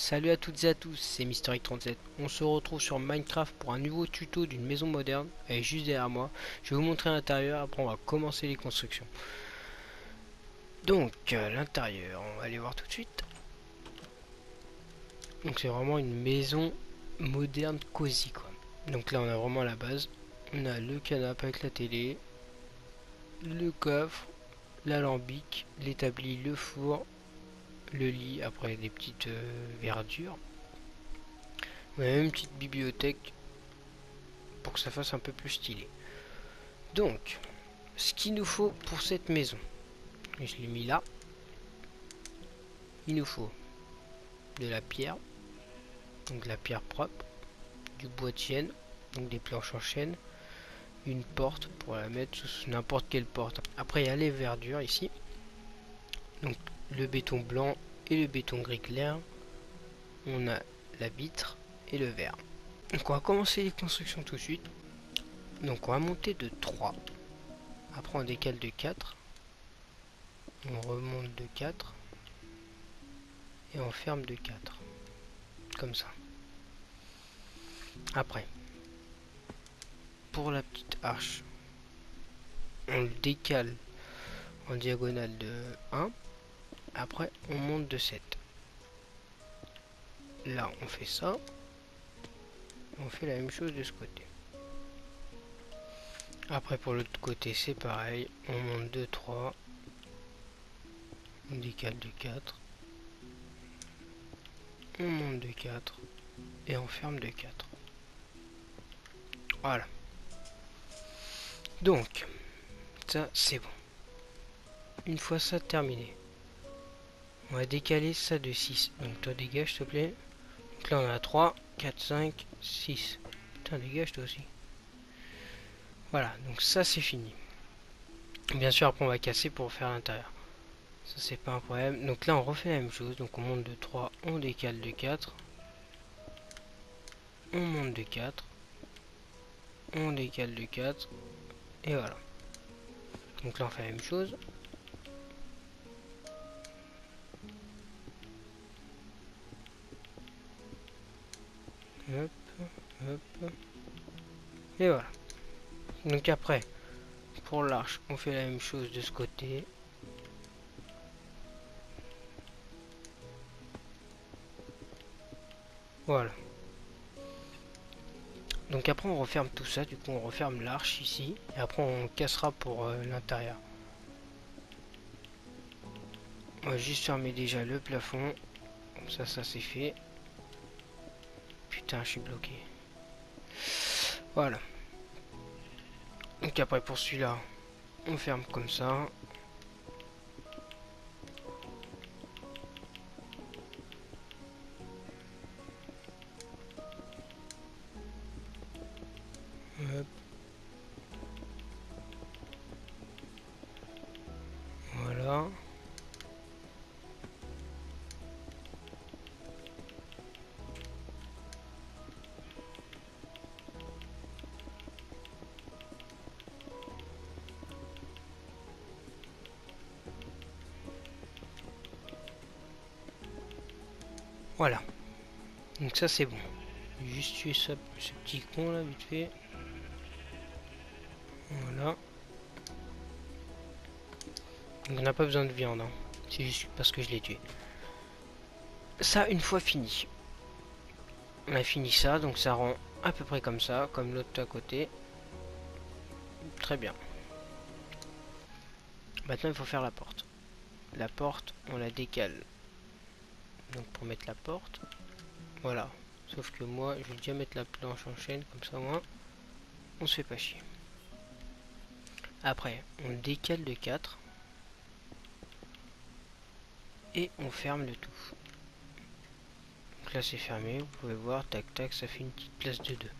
Salut à toutes et à tous, c'est Mysteric37. On se retrouve sur Minecraft pour un nouveau tuto d'une maison moderne. Elle est juste derrière moi. Je vais vous montrer l'intérieur, après on va commencer les constructions. Donc, l'intérieur, on va aller voir tout de suite. Donc c'est vraiment une maison moderne cosy quoi. Donc là on a vraiment la base. On a le canapé avec la télé, le coffre, l'alambic, l'établi, le four, le lit, après des petites verdures. On a même une petite bibliothèque pour que ça fasse un peu plus stylé. Donc, ce qu'il nous faut pour cette maison, je l'ai mis là. Il nous faut de la pierre, donc de la pierre propre, du bois de chêne, donc des planches en chêne, une porte pour la mettre sous n'importe quelle porte. Après, il y a les verdures ici, donc le béton blanc et le béton gris clair. On a la vitre et le verre. Donc, on va commencer les constructions tout de suite. Donc, on va monter de 3. Après, on décale de 4. On remonte de 4. Et on ferme de 4. Comme ça. Après, pour la petite arche, on le décale en diagonale de 1. Après, on monte de 7. Là, on fait ça. On fait la même chose de ce côté. Après, pour l'autre côté, c'est pareil. On monte de 3. On décale de 4. On monte de 4. Et on ferme de 4. Voilà. Donc, ça, c'est bon. Une fois ça terminé, on va décaler ça de 6. Donc, toi, dégage, s'il te plaît. Donc là, on a 3, 4, 5, 6. Putain, dégage, toi aussi. Voilà, donc ça, c'est fini. Bien sûr, après, on va casser pour faire l'intérieur. Ça, c'est pas un problème. Donc là, on refait la même chose. Donc, on monte de 3, on décale de 4. On monte de 4. On décale de 4. Et voilà. Donc là, on fait la même chose. Hop, hop. Et voilà. Donc après, pour l'arche, on fait la même chose de ce côté. Voilà. Donc après on referme tout ça, du coup on referme l'arche ici. Et après on cassera pour l'intérieur. On va juste fermer déjà le plafond. Comme ça c'est fait. Putain, je suis bloqué. Voilà. Donc après pour celui-là, on ferme comme ça. Hop. Voilà. Voilà. Donc ça c'est bon. Juste tuer ce petit con là vite fait. Voilà. Donc on n'a pas besoin de viande. Hein. C'est juste parce que je l'ai tué. Ça une fois fini. On a fini ça, donc ça rend à peu près comme ça, comme l'autre à côté. Très bien. Maintenant il faut faire la porte. La porte, on la décale. Donc pour mettre la porte, voilà. Sauf que moi, je vais déjà mettre la planche en chaîne, comme ça moi, on se fait pas chier. Après, on décale de 4. Et on ferme le tout. Donc là c'est fermé, vous pouvez voir, tac tac, ça fait une petite place de 2.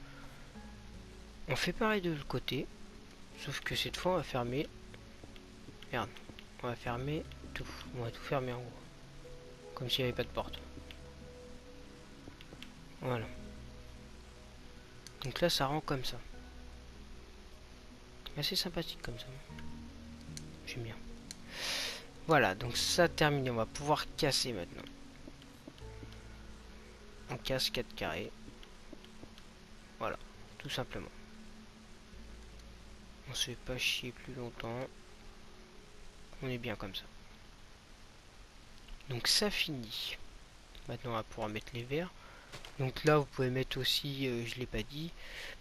On fait pareil de l'autre côté, sauf que cette fois on va fermer. Merde, on va fermer tout. On va tout fermer en gros. Comme s'il n'y avait pas de porte. Voilà. Donc là ça rend comme ça. Assez sympathique comme ça. J'aime bien. Voilà, donc ça terminé. On va pouvoir casser maintenant. on casse 4 carrés. Voilà, tout simplement. On se fait pas chier plus longtemps. On est bien comme ça. Donc ça finit. Maintenant on va pouvoir mettre les verres. Donc là vous pouvez mettre aussi, je l'ai pas dit,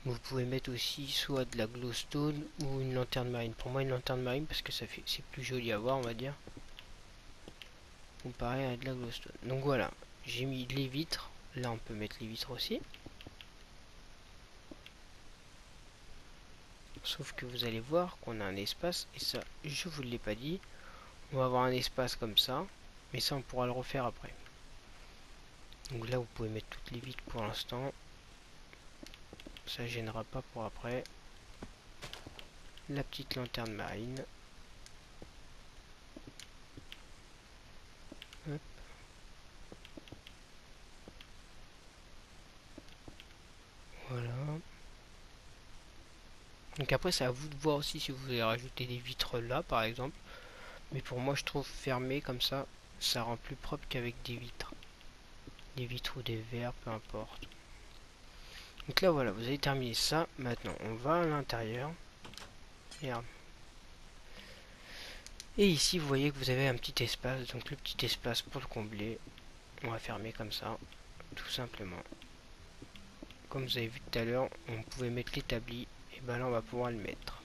mais vous pouvez mettre aussi soit de la glowstone ou une lanterne marine. Pour moi une lanterne marine parce que ça fait c'est plus joli à voir on va dire. Comparé à de la glowstone. Donc voilà, j'ai mis les vitres. Là on peut mettre les vitres aussi. Sauf que vous allez voir qu'on a un espace et ça je vous l'ai pas dit. On va avoir un espace comme ça, mais ça on pourra le refaire après. Donc là vous pouvez mettre toutes les vitres pour l'instant. Ça gênera pas pour après. La petite lanterne marine. Hop. Voilà. Donc après c'est à vous de voir aussi si vous voulez rajouter des vitres là par exemple. Mais pour moi je trouve fermé comme ça, ça rend plus propre qu'avec des vitres. Des vitres ou des verres, peu importe. Donc là voilà, vous avez terminé ça. Maintenant on va à l'intérieur. Regarde. Et ici vous voyez que vous avez un petit espace. Donc le petit espace pour le combler, on va fermer comme ça. Tout simplement. Comme vous avez vu tout à l'heure, on pouvait mettre l'établi. Et ben là on va pouvoir le mettre.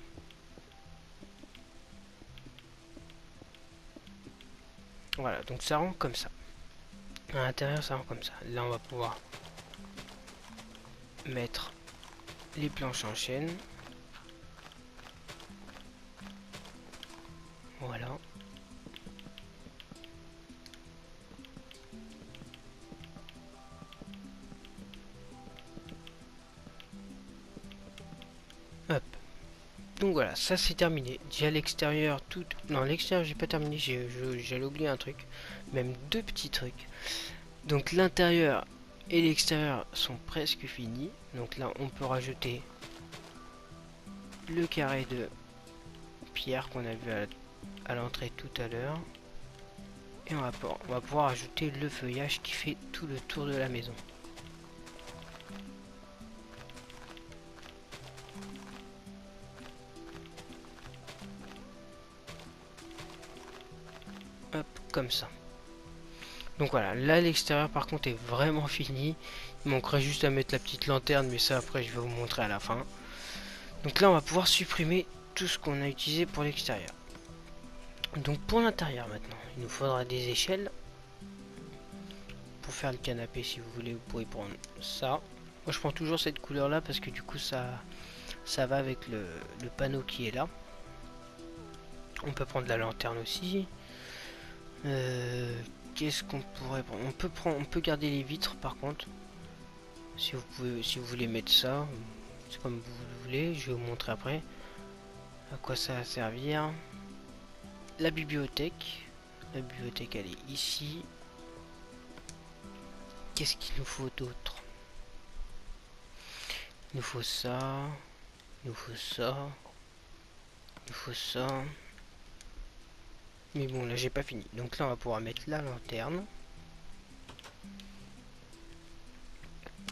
Voilà, donc ça rend comme ça. À l'intérieur ça rend comme ça. Là on va pouvoir mettre les planches en chaîne. Voilà. Hop. Donc voilà, ça c'est terminé. Déjà l'extérieur, tout... Non, l'extérieur j'ai pas terminé, j'allais oublier un truc. Même deux petits trucs. Donc l'intérieur et l'extérieur sont presque finis. Donc là on peut rajouter le carré de pierre qu'on a vu à l'entrée tout à l'heure. Et on va pouvoir ajouter le feuillage qui fait tout le tour de la maison. Hop, comme ça. Donc voilà, là l'extérieur par contre est vraiment fini. Il manquerait juste à mettre la petite lanterne, mais ça après je vais vous montrer à la fin. Donc là on va pouvoir supprimer tout ce qu'on a utilisé pour l'extérieur. Donc pour l'intérieur maintenant, il nous faudra des échelles. Pour faire le canapé si vous voulez, vous pourrez prendre ça. Moi je prends toujours cette couleur là parce que du coup ça va avec le panneau qui est là. On peut prendre la lanterne aussi. Qu'est-ce qu'on pourrait prendre? On peut garder les vitres par contre. Si vous voulez mettre ça, c'est comme vous voulez. Je vais vous montrer après à quoi ça va servir. La bibliothèque. La bibliothèque elle est ici. Qu'est-ce qu'il nous faut d'autre? Il nous faut ça. Il nous faut ça. Il nous faut ça. Mais bon là j'ai pas fini. Donc là on va pouvoir mettre la lanterne.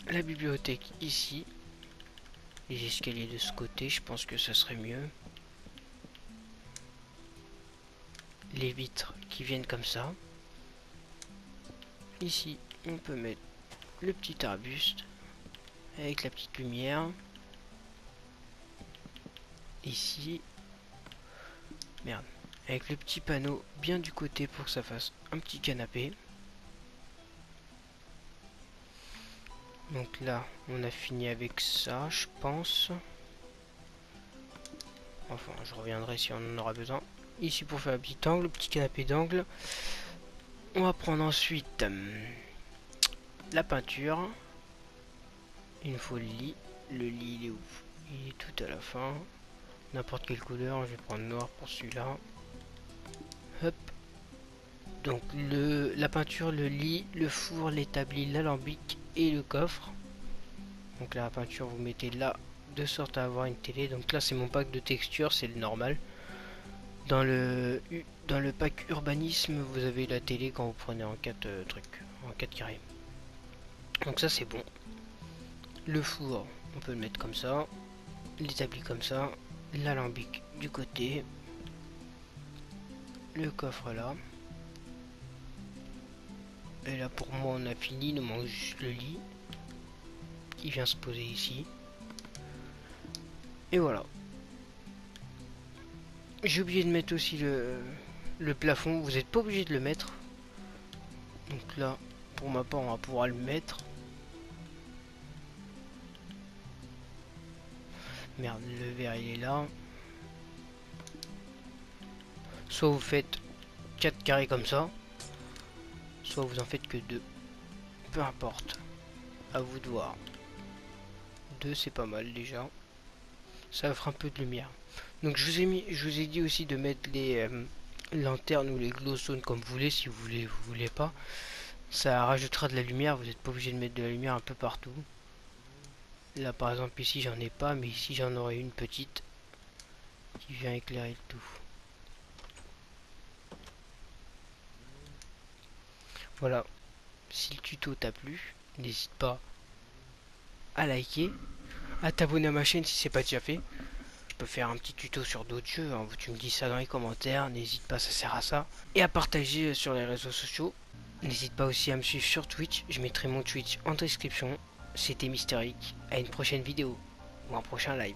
La bibliothèque ici. Les escaliers de ce côté, je pense que ça serait mieux. Les vitres qui viennent comme ça. Ici, on peut mettre le petit arbuste avec la petite lumière. Ici, merde, avec le petit panneau bien du côté pour que ça fasse un petit canapé. Donc là, on a fini avec ça, je pense. Enfin, je reviendrai si on en aura besoin. Ici pour faire un petit angle, le petit canapé d'angle. On va prendre ensuite la peinture. Il nous faut le lit. Le lit, il est où? Il est tout à la fin. N'importe quelle couleur, je vais prendre noir pour celui-là. Hop. Donc la peinture, le lit, le four, l'établi, l'alambic et le coffre. Donc la peinture, vous mettez là de sorte à avoir une télé. Donc là, c'est mon pack de texture, c'est le normal. Dans le pack urbanisme, vous avez la télé quand vous prenez en 4 trucs, en 4 carrés. Donc ça c'est bon. Le four, on peut le mettre comme ça. L'établi comme ça. L'alambic du côté. Le coffre là. Et là pour moi on a fini, il nous manque juste le lit qui vient se poser ici. Et voilà. J'ai oublié de mettre aussi le plafond, vous n'êtes pas obligé de le mettre. Donc là, pour ma part, on va pouvoir le mettre. Merde, le verre il est là. Soit vous faites 4 carrés comme ça, soit vous en faites que 2. Peu importe. À vous de voir. 2 c'est pas mal déjà. Ça offre un peu de lumière. Donc je vous ai dit aussi de mettre les lanternes ou les glowstones comme vous voulez, si vous voulez pas. Ça rajoutera de la lumière, vous n'êtes pas obligé de mettre de la lumière un peu partout. Là par exemple ici j'en ai pas, mais ici j'en aurai une petite qui vient éclairer le tout. Voilà, si le tuto t'a plu, n'hésite pas à liker, à t'abonner à ma chaîne si c'est pas déjà fait. Je peux faire un petit tuto sur d'autres jeux, hein. Tu me dis ça dans les commentaires, n'hésite pas, ça sert à ça. Et à partager sur les réseaux sociaux. N'hésite pas aussi à me suivre sur Twitch, je mettrai mon Twitch en description. C'était Mystérique, à une prochaine vidéo ou un prochain live.